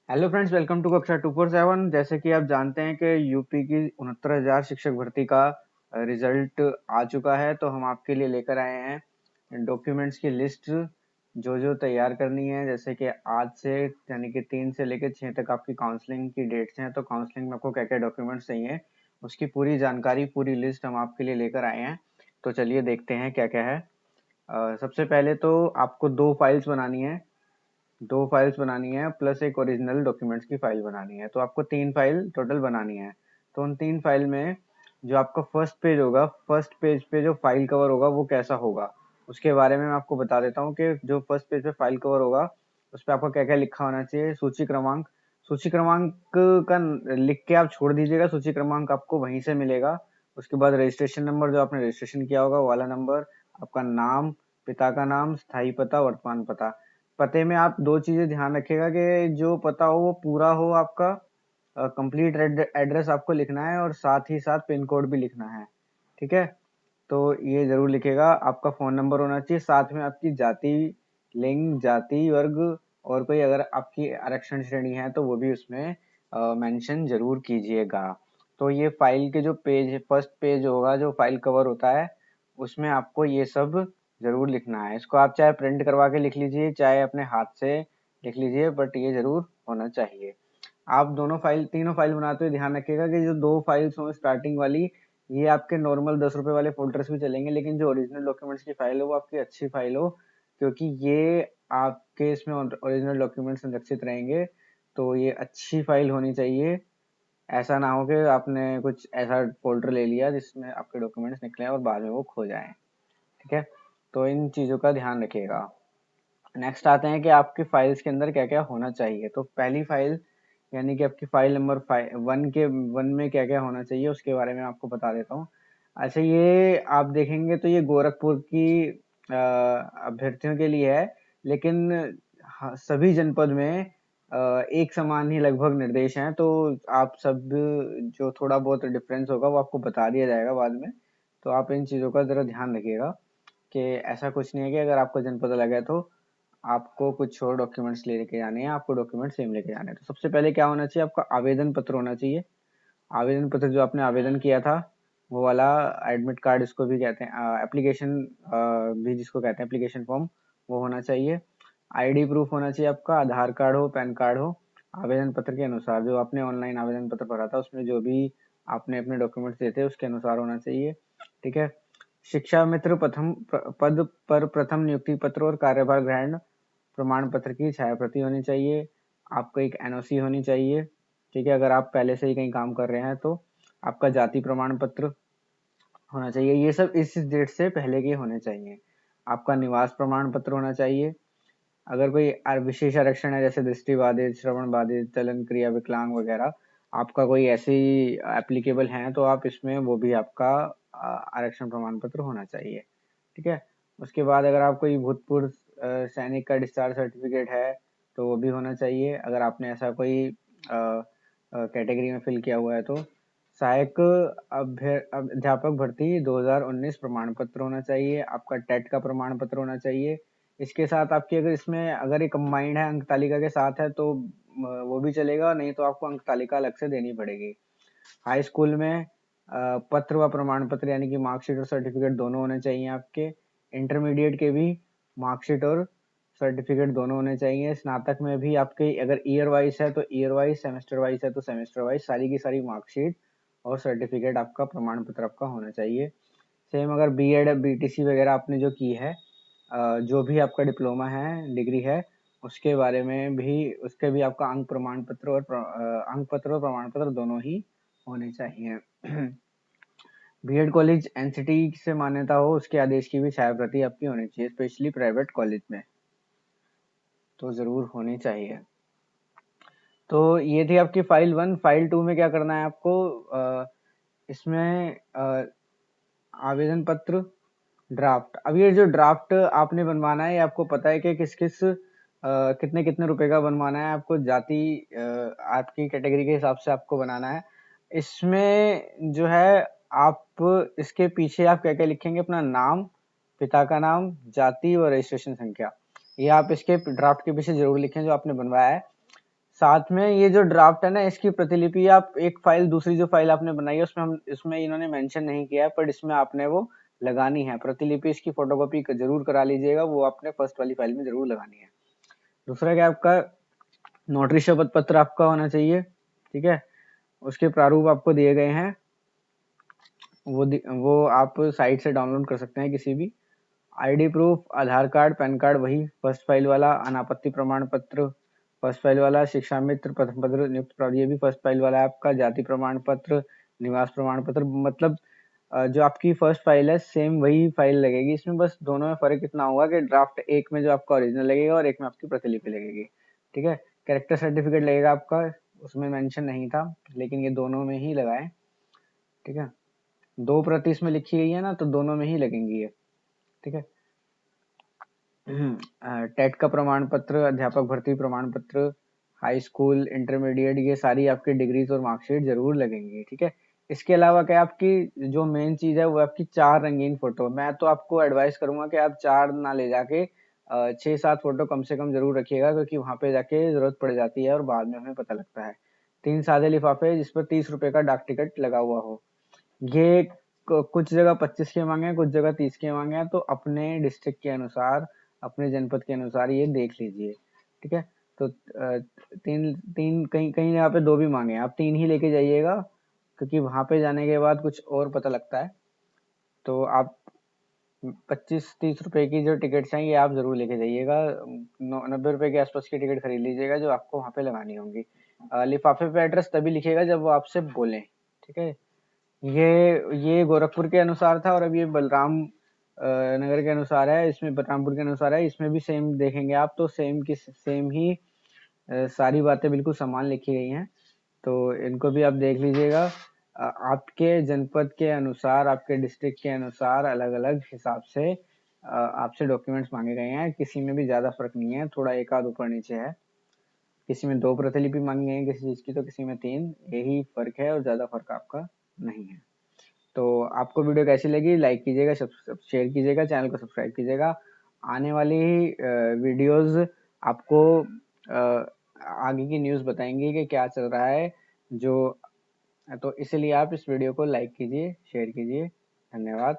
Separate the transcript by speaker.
Speaker 1: Hello friends, welcome to कक्षा 247। जैसे कि आप जानते हैं कि यूपी की 69,000 शिक्षक भर्ती का रिजल्ट आ चुका है, तो हम आपके लिए लेकर आए हैं डॉक्यूमेंट्स की लिस्ट जो जो तैयार करनी है। जैसे कि आज से यानी कि 3 से लेकर 6 तक आपकी काउंसलिंग की डेट्स हैं, तो काउंसलिंग में आपको क्या क्या डॉक्यूमेंट्स चाहिए उसकी पूरी जानकारी, पूरी लिस्ट हम आपके लिए लेकर आए हैं। तो चलिए देखते हैं क्या क्या है। सबसे पहले तो आपको 2 फाइल्स बनानी है प्लस एक ओरिजिनल डॉक्यूमेंट्स की फाइल बनानी है, तो आपको 3 फाइल टोटल बनानी है। तो उन 3 फाइल में जो आपका फर्स्ट पेज होगा, फर्स्ट पेज पे जो फाइल कवर होगा वो कैसा होगा उसके बारे में मैं आपको बता देता हूँ कि जो फर्स्ट पेज पे फाइल कवर होगा उस पर आपको क्या क्या लिखा होना चाहिए। सूची क्रमांक का लिख के आप छोड़ दीजिएगा, सूची क्रमांक आपको वहीं से मिलेगा। उसके बाद रजिस्ट्रेशन नंबर, जो आपने रजिस्ट्रेशन किया होगा वो वाला नंबर, आपका नाम, पिता का नाम, स्थायी पता, वर्तमान पता। पते में आप दो चीजें ध्यान रखिएगा कि जो पता हो वो पूरा हो, आपका कंप्लीट एड्रेस आपको लिखना है और साथ ही साथ पिन कोड भी लिखना है। ठीक है, तो ये जरूर लिखिएगा। आपका फोन नंबर होना चाहिए, साथ में आपकी जाति, लिंग, जाति, वर्ग और कोई अगर आपकी आरक्षण श्रेणी है तो वो भी उसमें मेंशन जरूर कीजिएगा। तो ये फाइल के जो पेज, फर्स्ट पेज होगा जो फाइल कवर होता है, उसमें आपको ये सब जरूर लिखना है। इसको आप चाहे प्रिंट करवा के लिख लीजिए, चाहे अपने हाथ से लिख लीजिए, बट ये जरूर होना चाहिए। आप तीनों फाइल बनाते हुए ध्यान रखिएगा कि जो 2 फाइल्स हो स्टार्टिंग वाली, ये आपके नॉर्मल 10 रुपए वाले फोल्डर्स भी चलेंगे, लेकिन जो ओरिजिनल डॉक्यूमेंट्स की फाइल है वो आपकी अच्छी फाइल हो, क्योंकि ये आपके इसमें ओरिजिनल डॉक्यूमेंट्स संरक्षित रहेंगे। तो ये अच्छी फाइल होनी चाहिए। ऐसा ना हो कि आपने कुछ ऐसा फोल्डर ले लिया जिसमें आपके डॉक्यूमेंट्स निकले और बाद में वो खो जाएं। ठीक है, तो इन चीजों का ध्यान रखिएगा। नेक्स्ट आते हैं कि आपकी फाइल्स के अंदर क्या क्या होना चाहिए। तो पहली फाइल यानी कि आपकी फाइल नंबर 1 में क्या क्या होना चाहिए उसके बारे में आपको बता देता हूँ। अच्छा, ये आप देखेंगे तो ये गोरखपुर की अभ्यर्थियों के लिए है, लेकिन सभी जनपद में एक समान ही लगभग निर्देश हैं, तो आप सब जो थोड़ा बहुत डिफरेंस होगा वो आपको बता दिया जाएगा बाद में। तो आप इन चीज़ों का ज़रा ध्यान रखिएगा कि ऐसा कुछ नहीं है कि अगर आपका जनपद अलग है तो आपको कुछ और डॉक्यूमेंट्स लेके जाने हैं, आपको डॉक्यूमेंट सेम लेके जाने हैं। तो सबसे पहले क्या होना चाहिए, आपका आवेदन पत्र होना चाहिए। आवेदन पत्र जो आपने आवेदन किया था वो वाला, एडमिट कार्ड इसको भी कहते हैं, एप्लीकेशन भी जिसको कहते हैं एप्लीकेशन फॉर्म, वो होना चाहिए। आईडी प्रूफ होना चाहिए आपका, आधार कार्ड हो, पैन कार्ड हो। आवेदन पत्र के अनुसार जो आपने ऑनलाइन आवेदन पत्र भरा था उसमें जो भी आपने अपने डॉक्यूमेंट्स दिए थे उसके अनुसार होना चाहिए। ठीक है, शिक्षा मित्र प्रथम पद पर प्रथम नियुक्ति पत्र और कार्यभार ग्रहण प्रमाण पत्र की छायाप्रति होनी चाहिए। आपको एक एनओसी होनी चाहिए। ठीक है, अगर आप पहले से ही कहीं काम कर रहे हैं तो आपका जाति प्रमाण पत्र होना चाहिए। ये सब इस डेट से पहले के होने चाहिए। आपका निवास प्रमाण पत्र होना चाहिए। अगर कोई विशेष आरक्षण है जैसे दृष्टि बाधित, श्रवण बाधित, चलन क्रिया विकलांग वगैरह, आपका कोई ऐसी एप्लीकेबल है तो आप इसमें वो भी आपका आरक्षण प्रमाण पत्र होना चाहिए। ठीक है, उसके बाद अगर आप कोई भूतपूर्व सैनिक का डिस्चार्ज सर्टिफिकेट है तो वो भी होना चाहिए, अगर आपने ऐसा कोई कैटेगरी में फिल किया हुआ है तो। सहायक अध्यापक भर्ती 2019 प्रमाण पत्र होना चाहिए। आपका टेट का प्रमाण पत्र होना चाहिए। इसके साथ आपकी अगर इसमें अगर ये कंबाइंड है, अंक तालिका के साथ है तो वो भी चलेगा, नहीं तो आपको अंक तालिका अलग से देनी पड़ेगी। हाई स्कूल में पत्र व प्रमाण पत्र यानी कि मार्कशीट और सर्टिफिकेट दोनों होने चाहिए आपके। इंटरमीडिएट के भी मार्कशीट और सर्टिफिकेट दोनों होने चाहिए। स्नातक में भी आपके अगर ईयर वाइज है तो ईयर वाइज, सेमेस्टर वाइज है तो सेमेस्टर वाइज, सारी की सारी मार्कशीट और सर्टिफिकेट आपका, प्रमाण पत्र आपका होना चाहिए। सेम अगर बीएड, बीटीसी वगैरह आपने जो की है, जो भी आपका डिप्लोमा है, डिग्री है, उसके बारे में भी, उसके भी आपका अंक प्रमाण पत्र और अंक पत्र और प्रमाण पत्र दोनों ही होने चाहिए। बीएड कॉलेज एनसीटी से मान्यता हो उसके आदेश की भी छायाप्रति आपकी होनी चाहिए, स्पेशली प्राइवेट कॉलेज में तो जरूर होनी चाहिए। तो ये थी आपकी फाइल 1। फाइल 2 में क्या करना है आपको, इसमें आवेदन पत्र, ड्राफ्ट। अब ये जो ड्राफ्ट आपने बनवाना है, ये आपको पता है कि किस किस कितने कितने रुपए का बनवाना है आपको, जाति आपकी कैटेगरी के हिसाब से आपको बनाना है। इसमें जो है आप इसके पीछे आप क्या क्या लिखेंगे, अपना नाम, पिता का नाम, जाति और रजिस्ट्रेशन संख्या, ये आप इसके ड्राफ्ट के पीछे जरूर लिखें जो आपने बनवाया है। साथ में ये जो ड्राफ्ट है ना, इसकी प्रतिलिपि आप एक फाइल, दूसरी जो फाइल आपने बनाई है उसमें हम, इसमें इन्होंने मेंशन नहीं किया है, पर इसमें आपने वो लगानी है प्रतिलिपि। इसकी फोटोकॉपी जरूर करा लीजिएगा, वो आपने फर्स्ट वाली फाइल में जरूर लगानी है। दूसरा क्या, आपका नोटरी शपथ पत्र आपका होना चाहिए, ठीक है। उसके प्रारूप आपको दिए गए हैं, वो आप साइट से डाउनलोड कर सकते हैं किसी भी। आईडी प्रूफ, आधार कार्ड, पैन कार्ड वही फर्स्ट फाइल वाला, अनापत्ति प्रमाण पत्र फर्स्ट फाइल वाला, शिक्षा मित्र प्रथम पत्र नियुक्त प्राप्त ये भी फर्स्ट फाइल वाला है आपका, जाति प्रमाण पत्र, निवास प्रमाण पत्र, मतलब जो आपकी फर्स्ट फाइल है सेम वही फाइल लगेगी इसमें, बस दोनों में फर्क इतना होगा कि ड्राफ्ट एक में जो आपका ओरिजिनल लगेगा और एक में आपकी प्रतिलिपि लगेगी, ठीक है। कैरेक्टर सर्टिफिकेट लगेगा आपका, उसमें मेंशन नहीं था लेकिन ये दोनों में ही लगाए, ठीक है। 2 प्रति इसमें लिखी गई है ना, तो दोनों में ही लगेंगी ये, ठीक है। टेट का प्रमाण पत्र, अध्यापक भर्ती प्रमाण पत्र, हाई स्कूल, इंटरमीडिएट, ये सारी आपकी डिग्रीज और मार्कशीट जरूर लगेंगी, ठीक है। इसके अलावा क्या, आपकी जो मेन चीज है वो आपकी 4 रंगीन फोटो। मैं तो आपको एडवाइस करूंगा कि आप 4 ना ले जाके 6-7 फोटो कम से कम जरूर रखिएगा, क्योंकि वहां पे जाके जरूरत पड़ जाती है और बाद में हमें पता लगता है। 3 सादे लिफाफे जिस पर 30 रुपए का डाक टिकट लगा हुआ हो। ये कुछ जगह 25 के मांगे हैं, कुछ जगह 30 के मांगे हैं, तो अपने डिस्ट्रिक्ट के अनुसार, अपने जनपद के अनुसार ये देख लीजिए, ठीक है। तो तीन तीन कहीं कहीं यहाँ पे 2 भी मांगे हैं, आप 3 ही लेके जाइएगा, क्योंकि वहां पे जाने के बाद कुछ और पता लगता है। तो आप 25-30 रुपए की जो टिकट्स हैं ये आप जरूर लेके जाइएगा। 90 रुपए के आसपास की टिकट खरीद लीजिएगा जो आपको वहां पे लगानी होंगी। लिफाफे पे एड्रेस तभी लिखिएगा जब वो आपसे बोले, ठीक है। ये गोरखपुर के अनुसार था, और अब ये बलराम नगर के अनुसार है, इसमें बलरामपुर के अनुसार है, इसमें भी सेम देखेंगे आप तो सेम की सेम ही सारी बातें बिल्कुल समान लिखी गई हैं, तो इनको भी आप देख लीजिएगा। आपके जनपद के अनुसार, आपके डिस्ट्रिक्ट के अनुसार अलग अलग हिसाब से आपसे डॉक्यूमेंट्स मांगे गए हैं, किसी में भी ज्यादा फर्क नहीं है, थोड़ा एक आध ऊपर नीचे है, किसी में 2 प्रतिलिपि मांगी गई है किसी चीज की, तो किसी में 3, यही फर्क है और ज्यादा फर्क आपका नहीं है। तो आपको वीडियो कैसी लगी, लाइक कीजिएगा, शेयर कीजिएगा, चैनल को सब्सक्राइब कीजिएगा। आने वाली वीडियोस आपको आगे की न्यूज़ बताएंगी कि क्या चल रहा है, जो तो इसलिए आप इस वीडियो को लाइक कीजिए, शेयर कीजिए। धन्यवाद।